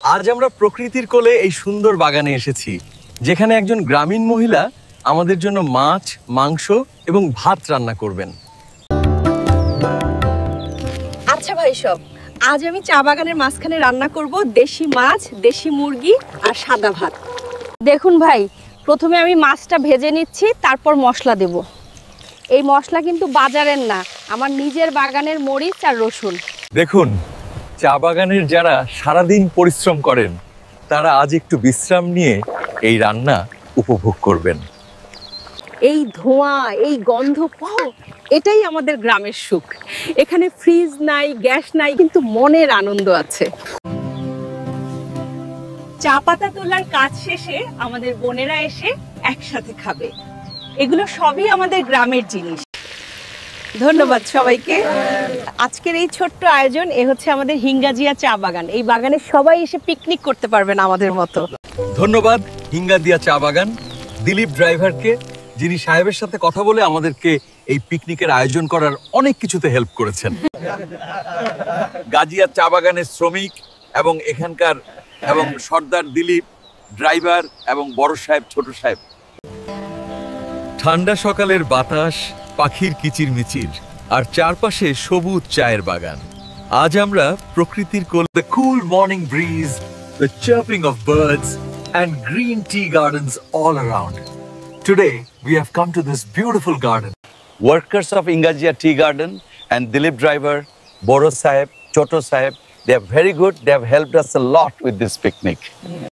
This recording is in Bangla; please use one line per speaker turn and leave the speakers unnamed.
আজ আমরা প্রকৃতির কোলে এই সুন্দর বাগানে এসেছি, যেখানে একজন গ্রামীণ মহিলা আমাদের জন্য মাছ, মাংস এবং ভাত রান্না করবেন।
আচ্ছা ভাই সব, আজ আমি চা বাগানের মাঝখানে রান্না করব দেশি মাছ, দেশি মুরগি আর সাদা ভাত। দেখুন ভাই, প্রথমে আমি মাছটা ভেজে নিচ্ছি, তারপর মশলা দেব। এই মশলা কিন্তু বাজারের না, আমার নিজের বাগানের মরিচ আর রসুন।
দেখুন, চা বাগানের যারা সারাদিন পরিশ্রম করেন তারা আজ একটু বিশ্রাম নিয়ে এই রান্না উপভোগ করবেন।
এই ধোঁয়া, এই গন্ধ, এটাই আমাদের গ্রামের সুখ। এখানে ফ্রিজ নাই, গ্যাস নাই, কিন্তু মনের আনন্দ আছে। চা পাতা তোলার কাজ শেষে আমাদের বোনেরা এসে একসাথে খাবে। এগুলো সবই আমাদের গ্রামের জিনিস। ধন্যবাদ সবাইকে। আজকের এই ছোট্ট আয়োজন হচ্ছে আমাদের হিঙ্গাজিয়া চা বাগান। এই বাগানে সবাই এসে পিকনিক করতে পারবেন আমাদের মতো।
ধন্যবাদ হিঙ্গাদিয়া চা বাগান, দিলীপ ড্রাইভারকে, যিনি সাহেবের সাথে কথা বলে আমাদেরকে এই পিকনিকের আয়োজন করার অনেক কিছুতে হেল্প করেছেন। গাজিয়া চা বাগানের শ্রমিক এবং এখানকার সর্দার দিলীপ ড্রাইভার এবং বড় সাহেব, ছোট সাহেব। ঠান্ডা সকালের বাতাস, পাখির কিচিরমিচির আর চারপাশে সবুজ চায়ের বাগান। আজ আমরা প্রকৃতির কোলে, the cool morning breeze, the chirping of birds and green tea gardens all around. Today we have come to this beautiful garden. Workers of Ingajia Tea Garden and Dilip driver, Boro Saheb, Choto Saheb, they are very good. They have helped us a lot with this picnic.